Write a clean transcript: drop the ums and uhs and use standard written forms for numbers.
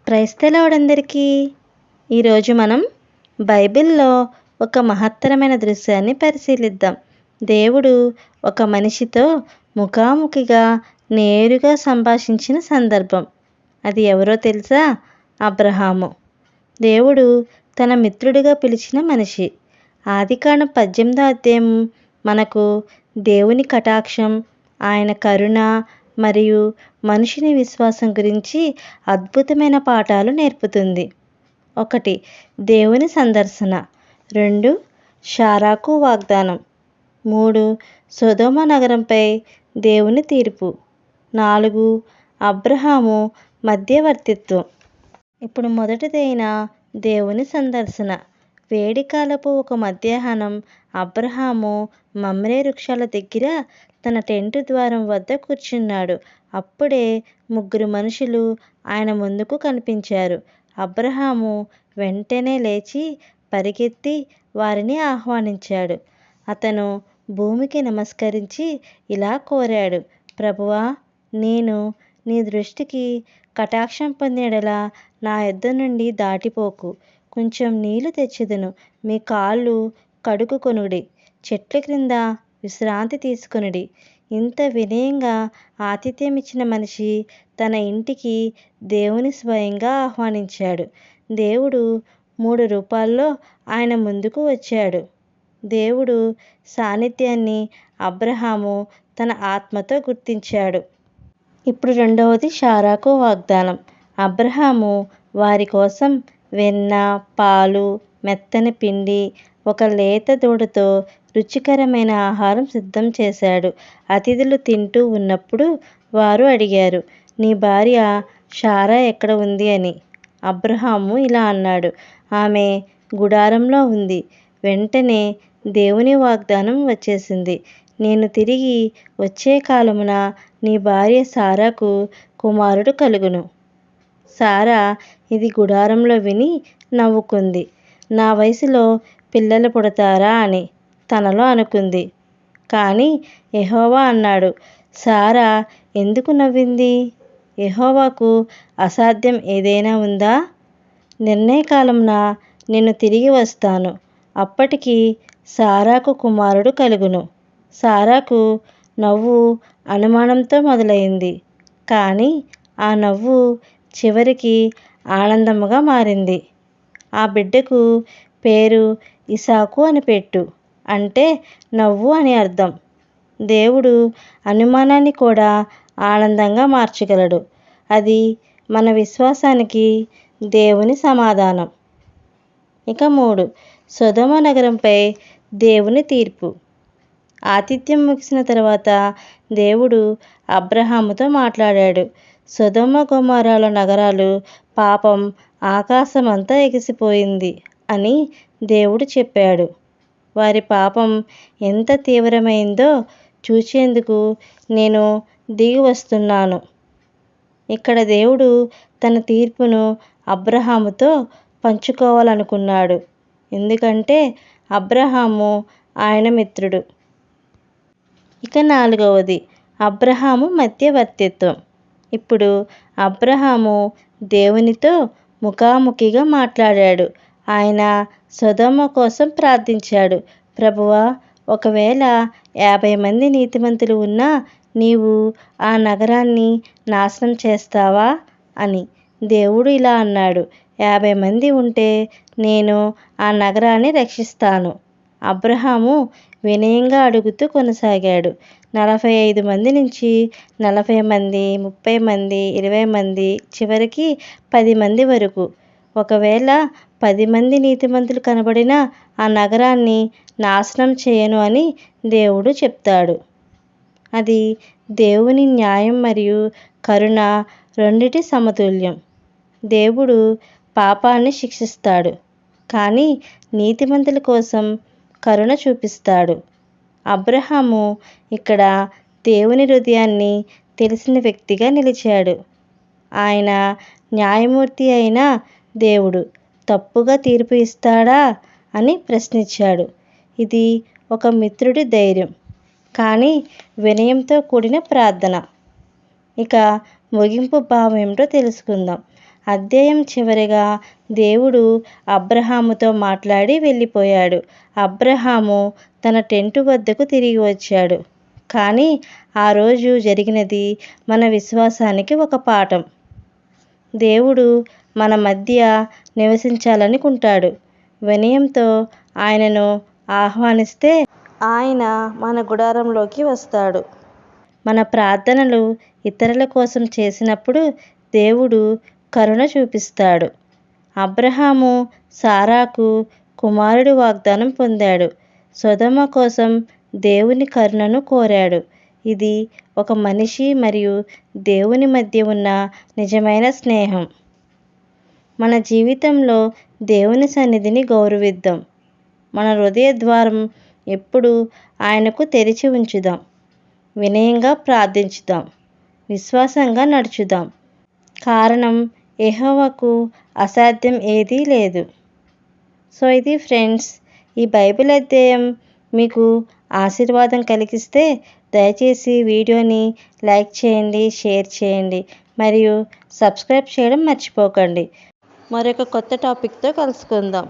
క్రైస్తవులందరికీ ఈరోజు మనం బైబిల్లో ఒక మహత్తరమైన దృశ్యాన్ని పరిశీలిద్దాం. దేవుడు ఒక మనిషితో ముఖాముఖిగా నేరుగా సంభాషించిన సందర్భం. అది ఎవరో తెలుసా? అబ్రహాము. దేవుడు తన మిత్రుడిగా పిలిచిన మనిషి. ఆదికాండం 18వ అధ్యాయం మనకు దేవుని కటాక్షం, ఆయన కరుణ మరియు మనిషిని విశ్వాసం గురించి అద్భుతమైన పాఠాలు నేర్పుతుంది. 1. దేవుని సందర్శన. 2. శారాకు వాగ్దానం. 3. సొదొమ నగరంపై దేవుని తీర్పు. 4. అబ్రహాము మధ్యవర్తిత్వం. ఇప్పుడు మొదటిదైన దేవుని సందర్శన. వేడికాలపు ఒక మధ్యాహ్నం అబ్రహాము మమ్రే వృక్షాల దగ్గర తన టెంటు ద్వారం వద్ద కూర్చున్నాడు. అప్పుడే 3 మనుషులు ఆయన ముందుకు కనిపించారు. అబ్రహాము వెంటనే లేచి పరిగెత్తి వారిని ఆహ్వానించాడు. అతను భూమికి నమస్కరించి ఇలా కోరాడు, ప్రభువా, నేను నీ దృష్టికి కటాక్షం పొందిన నా యొద్ద నుండి దాటిపోకు. కొంచెం నీళ్లు తెచ్చెదను, మీ కాళ్ళు కడుక్కుకొనుడి, చెట్ల క్రింద విశ్రాంతి తీసుకొనుడి. ఇంత వినయంగా ఆతిథ్యం ఇచ్చిన మనిషి తన ఇంటికి దేవుని స్వయంగా ఆహ్వానించాడు. దేవుడు 3 రూపాల్లో ఆయన ముందుకు వచ్చాడు. దేవుడు సాన్నిధ్యాన్ని అబ్రహాము తన ఆత్మతో గుర్తించాడు. ఇప్పుడు రెండవది శారాకు వాగ్దానం. అబ్రహాము వారి కోసం వెన్న, పాలు, మెత్తని పిండి, ఒక లేత దూడతో రుచికరమైన ఆహారం సిద్ధం చేశాడు. అతిథులు తింటూ ఉన్నప్పుడు వారు అడిగారు, నీ భార్య శారా ఎక్కడ ఉంది అని. అబ్రహాము ఇలా అన్నాడు, ఆమె గుడారంలో ఉంది. వెంటనే దేవుని వాగ్దానం వచ్చేసింది. నేను తిరిగి వచ్చే కాలమున నీ భార్య శారాకు కుమారుడు కలుగును. శారా ఇది గుడారంలో విని నవ్వుకుంది. నా వయసులో పిల్లలు పుడతారా అని తనలో అనుకుంది. కానీ యెహోవా అన్నాడు, శారా ఎందుకు నవ్వింది? యెహోవాకు అసాధ్యం ఏదైనా ఉందా? నిర్ణయకాలమున నేను తిరిగి వస్తాను. అప్పటికి శారాకు కుమారుడు కలుగును. శారాకు నవ్వు అనుమానంతో మొదలైంది. కానీ ఆ నవ్వు చివరికి ఆనందముగా మారింది. ఆ బిడ్డకు పేరు ఇస్సాకు అని పెట్టు, అంటే నవ్వు అని అర్థం. దేవుడు అనుమానాన్ని కూడా ఆనందంగా మార్చగలడు. అది మన విశ్వాసానికి దేవుని సమాధానం. ఇక 3. సొదొమ నగరంపై దేవుని తీర్పు. ఆతిథ్యం ముగిసిన తర్వాత దేవుడు అబ్రహాముతో మాట్లాడాడు. సొదొమ గొమొర్రాల నగరాలు పాపం ఆకాశమంతా ఎగిసిపోయింది అని దేవుడు చెప్పాడు. వారి పాపం ఎంత తీవ్రమైందో చూచేందుకు నేను దిగి వస్తున్నాను. ఇక్కడ దేవుడు తన తీర్పును అబ్రహాముతో పంచుకోవాలనుకున్నాడు. ఎందుకంటే అబ్రహాము ఆయన మిత్రుడు. ఇక 4వది అబ్రహాము మధ్యవర్తిత్వం. ఇప్పుడు అబ్రహాము దేవునితో ముఖాముఖిగా మాట్లాడాడు. ఆయన సొదొమ కోసం ప్రార్థించాడు. ప్రభువా, ఒకవేళ 50 మంది నీతిమంతులు ఉన్నా నీవు ఆ నగరాన్ని నాశనం చేస్తావా అని. దేవుడు ఇలా అన్నాడు, 50 మంది ఉంటే నేను ఆ నగరాన్ని రక్షిస్తాను. అబ్రహాము వినయంగా అడుగుతూ కొనసాగాడు. 45 మంది నుంచి 40 మంది, 30 మంది, 20 మంది, చివరికి 10 మంది వరకు. ఒకవేళ 10 మంది నీతిమంతులు కనబడినా ఆ నగరాన్ని నాశనం చేయను అని దేవుడు చెప్తాడు. అది దేవుని న్యాయం మరియు కరుణ రెండిటి సమతుల్యం. దేవుడు పాపాన్ని శిక్షిస్తాడు, కానీ నీతిమంతుల కోసం కరుణ చూపిస్తాడు. అబ్రహాము ఇక్కడ దేవుని హృదయాన్ని తెలిసిన వ్యక్తిగా నిలిచాడు. ఆయన న్యాయమూర్తి అయిన దేవుడు తప్పుగా తీర్పు ఇస్తాడా అని ప్రశ్నించాడు. ఇది ఒక మిత్రుడి ధైర్యం, కానీ వినయంతో కూడిన ప్రార్థన. ఇక ముగింపు భావం ఏమిటో తెలుసుకుందాం. అధ్యాయం చివరిగా దేవుడు అబ్రహాముతో మాట్లాడి వెళ్ళిపోయాడు. అబ్రహాము తన టెంటు వద్దకు తిరిగి వచ్చాడు. కానీ ఆ రోజు జరిగినది మన విశ్వాసానికి ఒక పాఠం. దేవుడు మన మధ్య నివసించాలనుకుంటాడు. వినయంతో ఆయనను ఆహ్వానిస్తే ఆయన మన గుడారంలోకి వస్తాడు. మన ప్రార్థనలు ఇతరుల కోసం చేసినప్పుడు దేవుడు కరుణ చూపిస్తాడు. అబ్రహాము సారాకు కుమారుడి వాగ్దానం పొందాడు. సొదొమ కోసం దేవుని కరుణను కోరాడు. ఇది ఒక మనిషి మరియు దేవుని మధ్య ఉన్న నిజమైన స్నేహం. మన జీవితంలో దేవుని సన్నిధిని గౌరవిద్దాం. మన హృదయ ద్వారం ఎప్పుడూ ఆయనకు తెరిచి ఉంచుదాం. వినయంగా ప్రార్థించుదాం. విశ్వాసంగా నడుచుదాం. కారణం యెహోవాకు అసాధ్యం ఏదీ లేదు. సో ఇది ఫ్రెండ్స్, ఈ బైబిల్ అధ్యాయం మీకు ఆశీర్వాదం కలిగిస్తే దయచేసి వీడియోని లైక్ చేయండి, షేర్ చేయండి మరియు సబ్స్క్రైబ్ చేయడం మర్చిపోకండి. మరొక కొత్త టాపిక్తో కలుసుకుందాం.